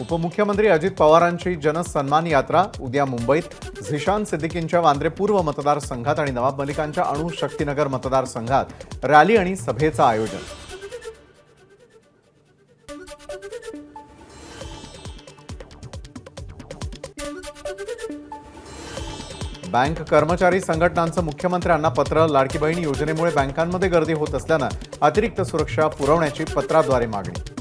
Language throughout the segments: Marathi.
उपमुख्यमंत्री अजित पवारांची जनसन्मान यात्रा उद्या मुंबईत झिशान सिद्दीकींच्या वांद्रे पूर्व मतदारसंघात आणि नवाब मलिकांच्या अणु शक्तीनगर मतदारसंघात रॅली आणि सभेचं आयोजन। बँक कर्मचारी संघटनांचं मुख्यमंत्र्यांना पत्र। लाडकी बहीण योजनेमुळे बँकांमध्ये गर्दी होत असल्यानं अतिरिक्त सुरक्षा पुरवण्याची पत्राद्वारे मागणी।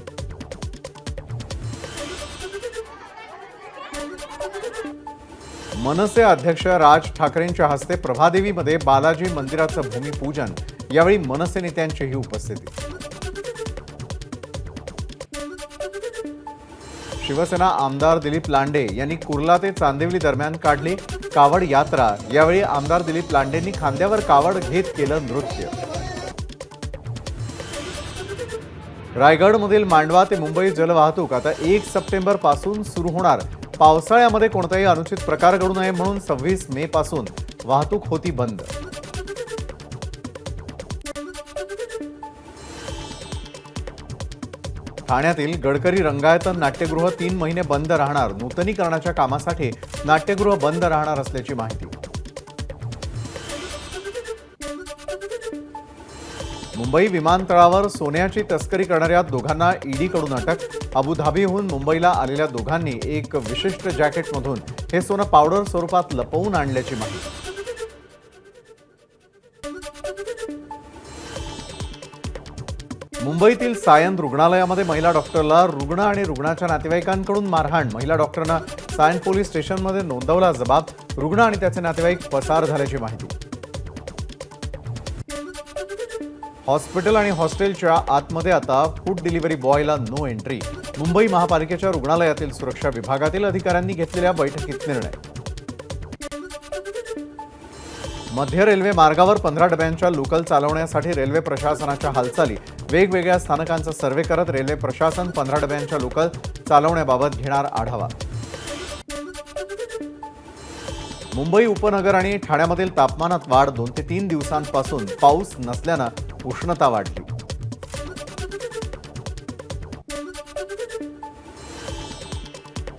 मनसे अध्यक्ष राज ठाकरेंच्या हस्ते प्रभादेवीमध्ये बालाजी मंदिराचं भूमिपूजन। यावेळी मनसे नेत्यांचीही उपस्थिती। शिवसेना आमदार दिलीप लांडे यांनी कुर्ला ते चांदिवली दरम्यान काढली कावड यात्रा। यावेळी आमदार दिलीप लांडेंनी खांद्यावर कावड घेत केलं नृत्य। रायगडमधील मांडवा ते मुंबई जलवाहतूक आता 1 सप्टेंबर पासून सुरू होणार। पावसाळ्यामध्ये कोणताही अनुचित प्रकार घडू नये म्हणून 26 मे पासून वाहतूक होती बंद। ठाण्यातील गडकरी रंगायतन नाट्यगृह 3 महिने बंद राहणार। नूतनीकरणाच्या कामासाठी नाट्यगृह बंद राहणार असल्याची माहिती। मुंबई विमानतळावर सोन्याची तस्करी करणाऱ्या दोघांना ईडीकडून अटक। अबुधाबीहून मुंबईला आलेल्या दोघांनी एक विशिष्ट जॅकेटमधून हे सोनं पावडर स्वरूपात लपवून आणल्याची माहिती। मुंबईतील सायन रुग्णालयामध्ये महिला डॉक्टरला रुग्ण आणि रुग्णाच्या नातेवाईकांकडून मारहाण। महिला डॉक्टरनं सायन पोलीस स्टेशनमध्ये नोंदवला जबाब। रुग्ण आणि त्याचे नातेवाईक पसार झाल्याची माहिती। हॉस्पिटल आणि हॉस्टेलच्या आतमध्ये आता फूड डिलिव्हरी बॉयला नो एंट्री। मुंबई महापालिकेच्या रुग्णालयातील सुरक्षा विभागातील अधिकाऱ्यांनी घेतलेल्या बैठकीत निर्णय। मध्य रेल्वे मार्गावर 15 डब्यांच्या लोकल चालवण्यासाठी रेल्वे प्रशासनाच्या हालचाली। वेगवेगळ्या स्थानकांचा सर्व्हे करत रेल्वे प्रशासन 15 डब्यांच्या लोकल चालवण्याबाबत घेणार आढावा। मुंबई उपनगर आणि ठाण्यामधील तापमानात वाढ। 2 ते 3 दिवसांपासून पाऊस नसल्यानं उष्णता वाढली।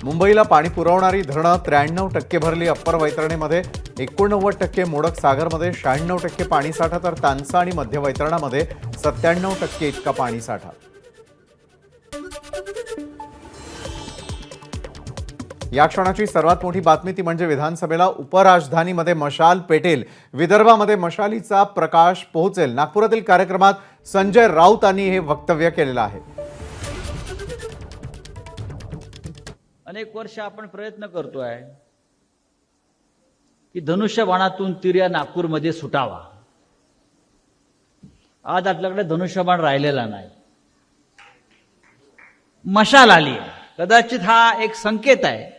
मुंबईला पाणी पुरवणारी धरणं 93% भरली। अप्पर वैतरणीमध्ये 89%, मोडक सागरमध्ये 96% पाणीसाठा, तर तानसा आणि मध्य वैतरणामध्ये 97% इतका पाणीसाठा। या क्षणाची सर्वात मोठी बातमी ती म्हणजे विधानसभेला उपराजधानीमध्ये मशाल पेटेल। विदर्भामध्ये मशालीचा प्रकाश पोहोचेल। नागपुरातील कार्यक्रमात संजय राऊतांनी हे वक्तव्य केलेलं आहे। अनेक वर्ष आपण प्रयत्न करतोय की धनुष्यबाणातून तीर या नागपूरमध्ये सुटावा। आज आपल्याकडे धनुष्यबाण राहिलेला नाही, मशाल आली। कदाचित हा एक संकेत आहे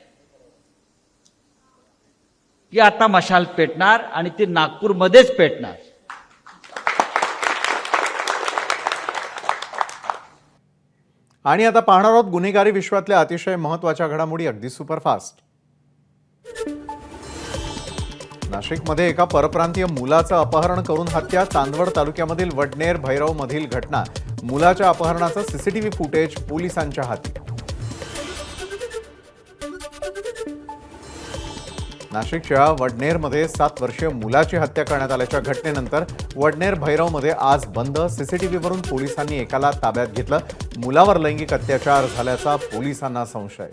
की आता मशाल पेटणार आणि ती नागपूरमध्येच पेटणार। आणि आता पाहणार आहोत गुन्हेगारी विश्वातल्या अतिशय महत्त्वाच्या घडामोडी अगदी सुपरफास्ट। नाशिकमध्ये एका परप्रांतीय मुलाचं अपहरण करून हत्या। चांदवड तालुक्यामधील वडनेर भैरव मधील घटना। मुलाच्या अपहरणाचं सीसीटीव्ही फुटेज पोलिसांच्या हाती। नाशिकच्या वडनेरमध्ये 7 वर्षीय मुलाची हत्या करण्यात आल्याच्या घटनेनंतर वडनेर भैरवमध्ये आज बंद। सीसीटीव्हीवरून पोलिसांनी एकाला ताब्यात घेतलं। मुलावर लैंगिक अत्याचार झाल्याचा पोलिसांना संशय।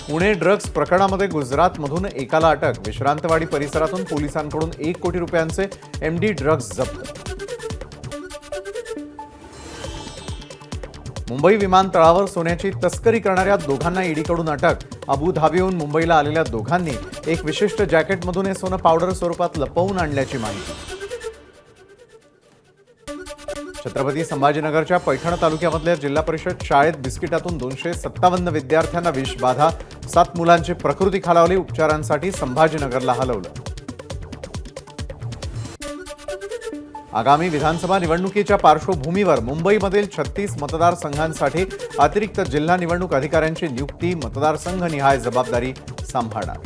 पुणे ड्रग्ज प्रकरणामध्ये गुजरातमधून एकाला अटक। विश्रांतवाडी परिसरातून पोलिसांकडून 1 कोटी रुपयांचे एमडी ड्रग्ज जप्त। मुंबई विमानतळावर सोन्याची तस्करी करणाऱ्या दोघांना ईडीकडून अटक। अबुधाबीहून मुंबईला आलेल्या दोघांनी एक विशिष्ट जॅकेटमधून हे सोनं पावडर स्वरूपात लपवून आणल्याची माहिती। छत्रपती संभाजीनगरच्या पैठण तालुक्यामधल्या जिल्हा परिषद शाळेत बिस्किटातून 257 विद्यार्थ्यांना विषबाधा। 7 मुलांची प्रकृती खालावली। उपचारांसाठी संभाजीनगरला हलवलं। आगामी विधानसभा निवडणुकीच्या पार्श्वभूमीवर मुंबईमधील 36 मतदारसंघांसाठी अतिरिक्त जिल्हा निवडणूक अधिकाऱ्यांची नियुक्ती। मतदारसंघनिहाय जबाबदारी सांभाळणार।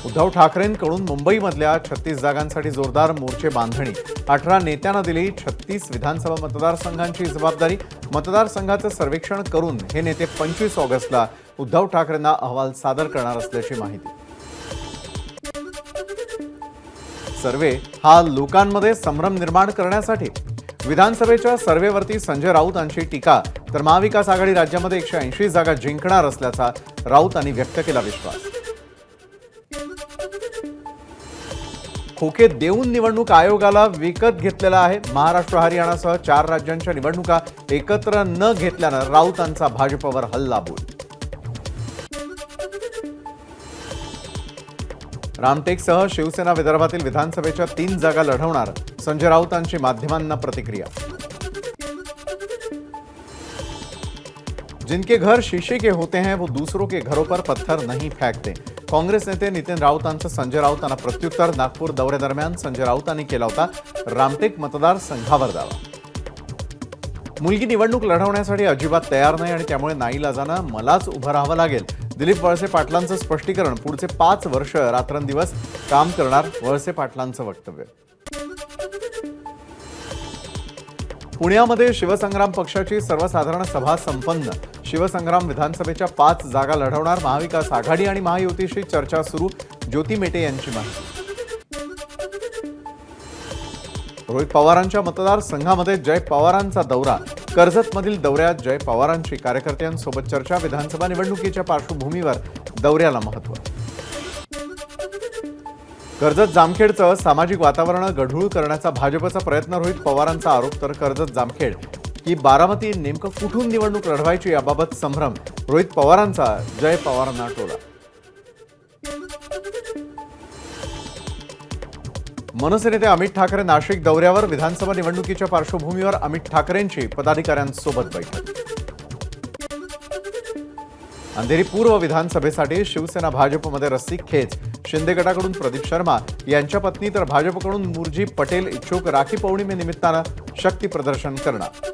उद्धव ठाकरेंकडून मुंबईमधल्या 36 जागांसाठी जोरदार मोर्चे बांधणी. 18 नेत्यांना दिली 36 विधानसभा मतदारसंघांची जबाबदारी. मतदारसंघाचं सर्वेक्षण करून हे नेते 25 ऑगस्टला उद्धव ठाकरेंना अहवाल सादर करणार असल्याची माहिती. सर्वे हा लोकांमध्ये संभ्रम निर्माण करण्यासाठी. विधानसभेच्या सर्वेवरती संजय राऊत यांची टीका. तर महाविकास आघाडी राज्यामध्ये 180 जागा जिंकणार असल्याचा राऊत यांनी व्यक्त केला विश्वास. खोके देऊन निवडणूक आयोगाला विकत घेतलेला आहे. महाराष्ट्र हरियाणासह 4 राज्यांच्या निवडणुका एकत्र न घेतल्यानं राऊतांचा भाजपवर हल्लाबोल. रामटेकसह शिवसेना विदर्भातील विधानसभेच्या 3 जागा लढवणार. संजय राऊतांची माध्यमांना प्रतिक्रिया. जिनके घर शीशे के होते हैं वो दूसरों के घरों पर पत्थर नहीं फेंकते. काँग्रेस नेते नितीन राऊतांचं संजय राऊतांना प्रत्युत्तर. नागपूर दौऱ्यादरम्यान संजय राऊतांनी केला होता रामटेक मतदारसंघावर दावा. मुलगी निवडणूक लढवण्यासाठी अजिबात तयार नाही आणि त्यामुळे नाईलाजानं मलाच उभं राहावं लागेल. दिलीप वळसे पाटलांचं स्पष्टीकरण. पुढचे 5 वर्ष रात्रंदिवस काम करणार. वळसे पाटलांचं वक्तव्य. पुण्यामध्ये शिवसंग्राम पक्षाची सर्वसाधारण सभा संपन्न. शिवसंग्राम विधानसभेच्या 5 जागा लढवणार. महाविकास आघाडी आणि महायुतीशी चर्चा सुरू. ज्योती मेटे यांची माहिती. रोहित पवारांच्या मतदारसंघामध्ये जय पवारांचा दौरा. कर्जतमधील दौऱ्यात जय पवारांची कार्यकर्त्यांसोबत चर्चा. विधानसभा निवडणुकीच्या पार्श्वभूमीवर दौऱ्याला महत्त्व. कर्जत जामखेडचं सामाजिक वातावरण गढूळ करण्याचा भाजपचा प्रयत्न. रोहित पवारांचा आरोप. तर कर्जत जामखेड की बारामती नेमकं कुठून निवडणूक लढवायची याबाबत संभ्रम. रोहित पवारांचा जय पवारांना टोला. मनसे नेते अमित ठाकरे नाशिक दौऱ्यावर. विधानसभा निवडणुकीच्या पार्श्वभूमीवर अमित ठाकरेंची पदाधिकाऱ्यांसोबत बैठक. अंधेरी पूर्व विधानसभेसाठी शिवसेना भाजपमध्ये रस्सीखेच. शिंदे गटाकडून प्रदीप शर्मा यांच्या पत्नी तर भाजपकडून मुरजी पटेल इच्छुक. राखी पौर्णिमेनिमित्तानं शक्ती प्रदर्शन करणार.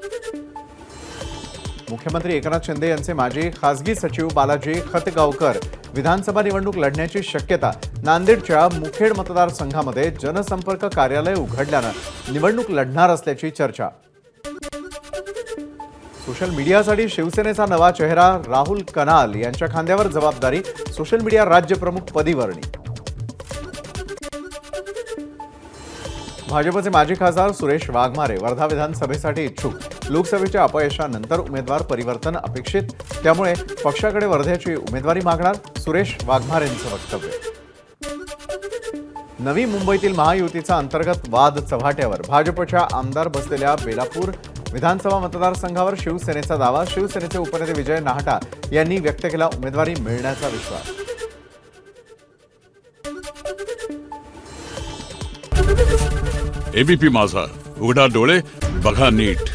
मुख्यमंत्री एकनाथ शिंदे यांचे माजी खासगी सचिव बालाजी खतगावकर विधानसभा निवडणूक लढण्याची शक्यता. नांदेडच्या मुखेड मतदारसंघामध्ये जनसंपर्क कार्यालय उघडल्यानं निवडणूक लढणार असल्याची चर्चा. सोशल मीडियासाठी शिवसेनेचा नवा चेहरा. राहुल कनाल यांच्या खांद्यावर जबाबदारी. सोशल मीडिया राज्य प्रमुख पदी वर्णी. भाजपचे माजी खासदार सुरेश वाघमारे वर्धा विधानसभेसाठी इच्छुक. लोकसभेच्या अपयशानंतर उमेदवार परिवर्तन अपेक्षित. त्यामुळे पक्षाकडे वर्ध्याची उमेदवारी मागणार. सुरेश वाघमारेंचं वक्तव्य. नवी मुंबईतील महायुतीचा अंतर्गत वाद चव्हाट्यावर. भाजपच्या आमदार बसलेल्या बेलापूर विधानसभा मतदारसंघावर शिवसेनेचा दावा. शिवसेनेचे उपनेते विजय नाहटा यांनी व्यक्त केला उमेदवारी मिळण्याचा विश्वास. एबीपी माझा, उघडा डोळे बघा नीट.